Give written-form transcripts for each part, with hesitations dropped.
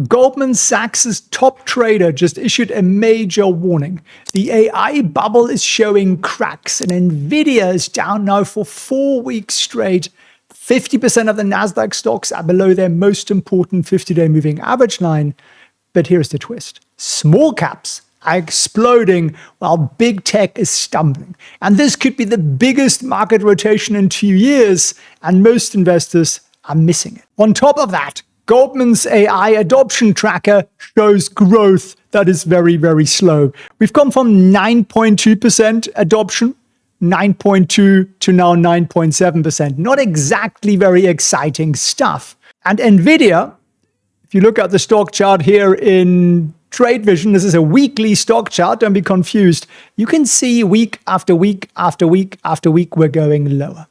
Goldman Sachs' top trader just issued a major warning. The AI bubble is showing cracks, and NVIDIA is down now for 4 weeks straight. 50% of the NASDAQ stocks are below their most important 50-day moving average line. But here's the twist. Small caps are exploding while big tech is stumbling. And this could be the biggest market rotation in 2 years, and most investors are missing it. On top of that, Goldman's AI adoption tracker shows growth that is very, very slow. We've gone from 9.2% adoption, 9.2 to now 9.7%. Not exactly very exciting stuff. And NVIDIA, if you look at the stock chart here in Trade Vision, this is a weekly stock chart, don't be confused. You can see week after week after week after week, we're going lower.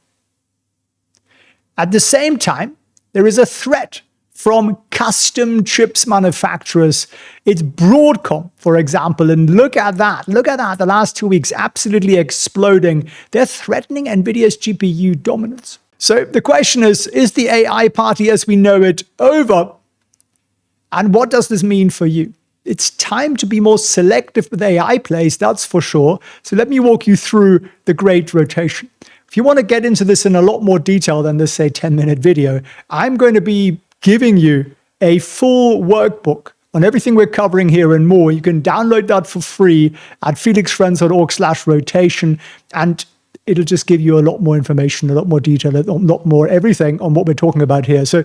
At the same time, there is a threat from custom chips manufacturers. It's Broadcom, for example, and look at that. Look at that, the last 2 weeks, absolutely exploding. They're threatening NVIDIA's GPU dominance. So the question is the AI party as we know it over? And what does this mean for you? It's time to be more selective with AI plays, that's for sure. So let me walk you through the great rotation. If you want to get into this in a lot more detail than this, say, 10-minute video, I'm going to be giving you a full workbook on everything we're covering here and more. You can download that for free at felixfriends.org/rotation, and it'll just give you a lot more information, a lot more detail, a lot more everything on what we're talking about here. So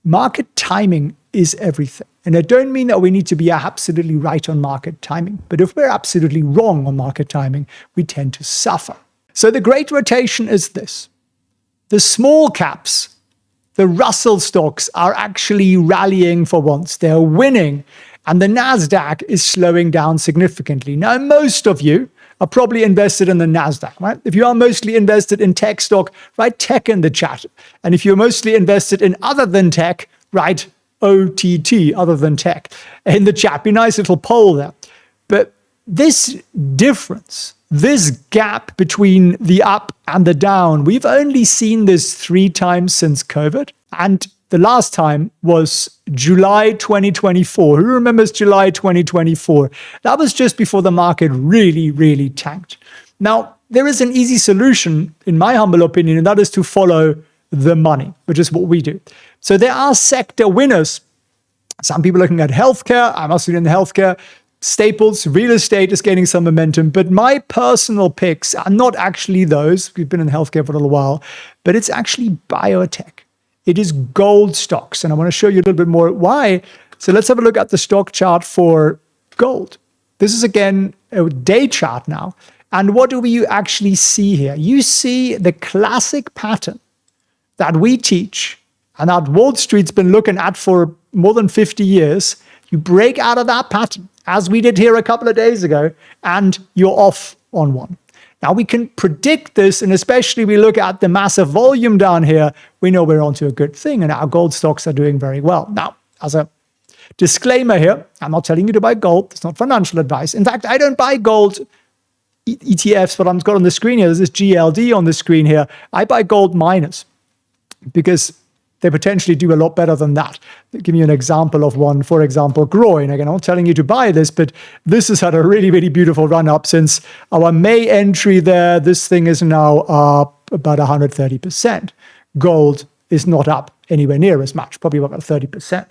market timing is everything. And I don't mean that we need to be absolutely right on market timing, but if we're absolutely wrong on market timing, we tend to suffer. So the great rotation is this. The small caps, the Russell stocks, are actually rallying for once. They're winning, and the NASDAQ is slowing down significantly. Now, most of you are probably invested in the NASDAQ, right? If you are mostly invested in tech stock, write tech in the chat. And if you're mostly invested in other than tech, write OTT, other than tech, in the chat. Be a nice little poll there. But this difference, this gap between the up and the down, we've only seen this 3 times since COVID. And the last time was July 2024. Who remembers July 2024? That was just before the market really, really tanked. Now, there is an easy solution, in my humble opinion, and that is to follow the money, which is what we do. So there are sector winners. Some people are looking at healthcare. I'm also in healthcare. Staples, real estate is gaining some momentum, but my personal picks are not actually those. We've been in healthcare for a little while, but it's actually biotech. It is gold stocks, and I want to show you a little bit more why. So let's have a look at the stock chart for gold. This is, again, a day chart now. And what do you actually see here? You see the classic pattern that we teach and that Wall Street's been looking at for more than 50 years. You break out of that pattern, as we did here a couple of days ago, and you're off on one. Now, we can predict this, and especially we look at the massive volume down here, we know we're onto a good thing, and our gold stocks are doing very well. Now, as a disclaimer here, I'm not telling you to buy gold. It's not financial advice. In fact, I don't buy gold ETFs, what I've got on the screen here. This is GLD on the screen here. I buy gold miners because they potentially do a lot better than that. I'll give you an example of one, for example, Groin. Again, I'm not telling you to buy this, but this has had a really, really beautiful run up since our May entry there. This thing is now up about 130%. Gold is not up anywhere near as much, probably about 30%.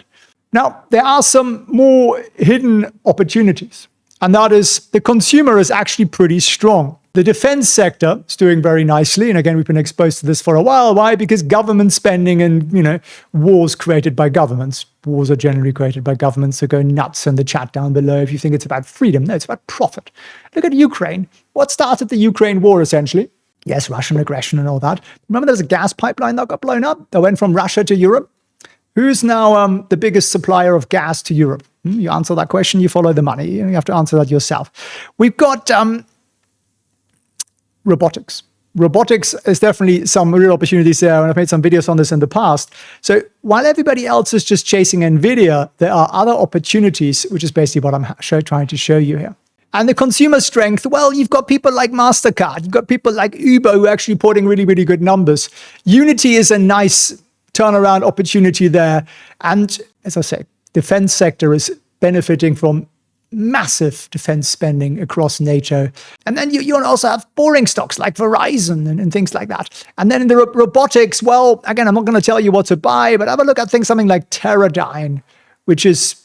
Now, there are some more hidden opportunities, and that is the consumer is actually pretty strong. The defense sector is doing very nicely. And again, we've been exposed to this for a while. Why? Because government spending and, wars created by governments. Wars are generally created by governments. So go nuts in the chat down below if you think it's about freedom. No, it's about profit. Look at Ukraine. What started the Ukraine war, essentially? Yes, Russian aggression and all that. Remember there's a gas pipeline that got blown up that went from Russia to Europe? Who's now the biggest supplier of gas to Europe? You answer that question, you follow the money. You have to answer that yourself. We've got robotics. Robotics is definitely some real opportunities there, and I've made some videos on this in the past. So while everybody else is just chasing NVIDIA, there are other opportunities, which is basically what I'm trying to show you here. And the consumer strength, well, you've got people like MasterCard, you've got people like Uber who are actually reporting really, really good numbers. Unity is a nice turnaround opportunity there. And as I say, defense sector is benefiting from massive defense spending across NATO. And then you also have boring stocks like Verizon and things like that. And then in the robotics, well, again, I'm not going to tell you what to buy, but have a look at something like Teradyne, which is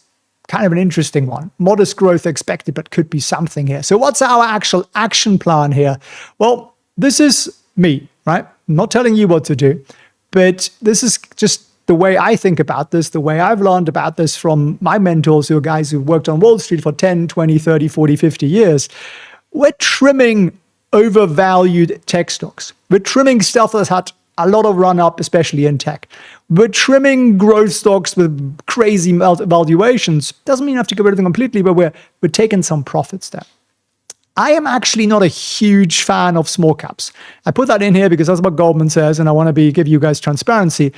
kind of an interesting one. Modest growth expected, but could be something here. So what's our actual action plan here? Well, this is me, right? I'm not telling you what to do, but this is just the way I think about this, the way I've learned about this from my mentors, who are guys who've worked on Wall Street for 10, 20, 30, 40, 50 years. We're trimming overvalued tech stocks. We're trimming stuff that's had a lot of run up, especially in tech. We're trimming growth stocks with crazy valuations. Doesn't mean you have to get rid of them completely, but we're taking some profits there. I am actually not a huge fan of small caps. I put that in here because that's what Goldman says, and I want to give you guys transparency.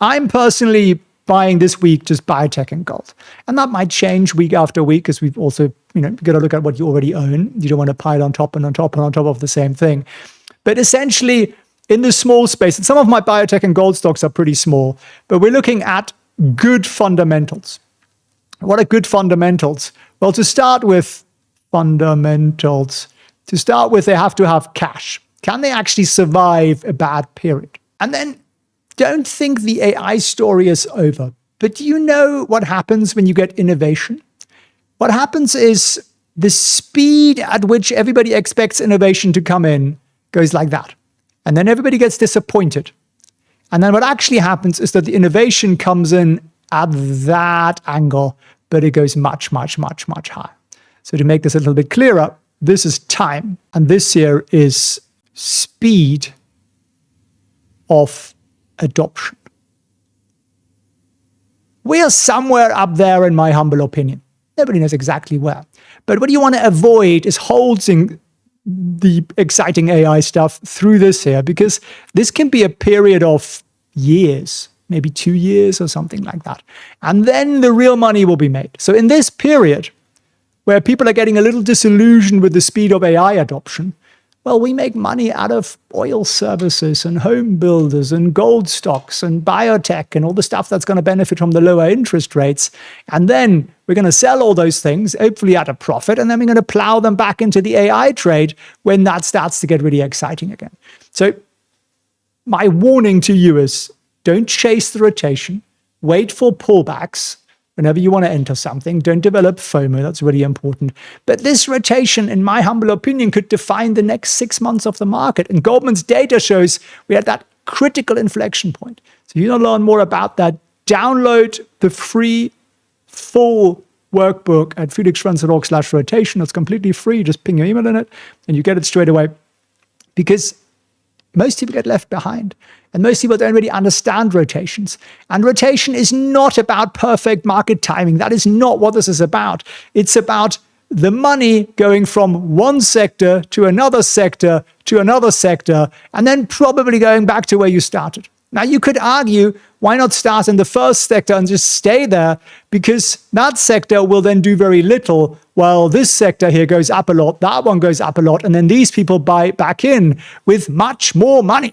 I'm personally buying this week just biotech and gold. And that might change week after week, because we've also, got to look at what you already own. You don't want to pile on top and on top and on top of the same thing. But essentially, in the small space, and some of my biotech and gold stocks are pretty small, but we're looking at good fundamentals. What are good fundamentals? Well, to start with, fundamentals. To start with, they have to have cash. Can they actually survive a bad period? And then don't think the AI story is over. But do you know what happens when you get innovation? What happens is the speed at which everybody expects innovation to come in goes like that. And then everybody gets disappointed. And then what actually happens is that the innovation comes in at that angle, but it goes much, much, much, much higher. So to make this a little bit clearer, this is time, and this here is speed of adoption. We are somewhere up there, in my humble opinion. Nobody knows exactly where. But what you want to avoid is holding the exciting AI stuff through this here, because this can be a period of years, maybe 2 years or something like that. And then the real money will be made. So in this period, where people are getting a little disillusioned with the speed of AI adoption, well, we make money out of oil services and home builders and gold stocks and biotech and all the stuff that's going to benefit from the lower interest rates. And then we're going to sell all those things, hopefully at a profit, and then we're going to plow them back into the AI trade when that starts to get really exciting again. So my warning to you is, don't chase the rotation. Wait for pullbacks. Whenever you want to enter something, don't develop FOMO. That's really important. But this rotation, in my humble opinion, could define the next 6 months of the market. And Goldman's data shows we're at that critical inflection point. So if you want to learn more about that, download the free full workbook at felixprehn.org/rotation. It's completely free. Just ping your email in it and you get it straight away. Because most people get left behind. And most people don't really understand rotations. And rotation is not about perfect market timing. That is not what this is about. It's about the money going from one sector to another sector to another sector, and then probably going back to where you started. Now, you could argue, why not start in the first sector and just stay there? Because that sector will then do very little, while this sector here goes up a lot, that one goes up a lot, and then these people buy back in with much more money.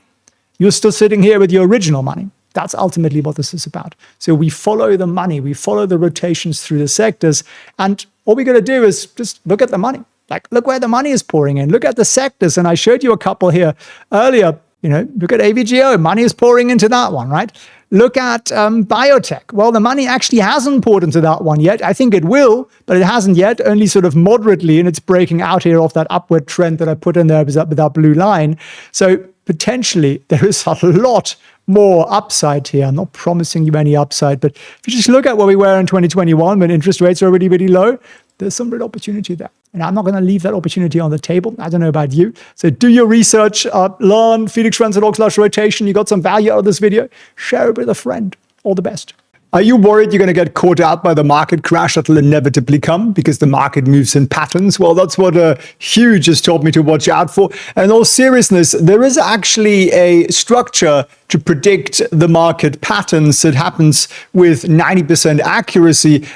You're still sitting here with your original money. That's ultimately what this is about. So we follow the money. We follow the rotations through the sectors. And all we got to do is just look at the money. Like, look where the money is pouring in. Look at the sectors. And I showed you a couple here earlier. Look at AVGO. Money is pouring into that one, right? Look at Biotech. Well, the money actually hasn't poured into that one yet. I think it will, but it hasn't yet, only sort of moderately. And it's breaking out here off that upward trend that I put in there with that blue line. So potentially, there is a lot more upside here. I'm not promising you any upside, but if you just look at where we were in 2021, when interest rates are already really low, there's some real opportunity there. And I'm not going to leave that opportunity on the table. I don't know about you. So do your research, learn, felixprehn.org/rotation. You got some value out of this video, share it with a friend. All the best. Are you worried you're going to get caught out by the market crash that will inevitably come because the market moves in patterns? Well, that's what Hugh just told me to watch out for. And in all seriousness, there is actually a structure to predict the market patterns that happens with 90% accuracy.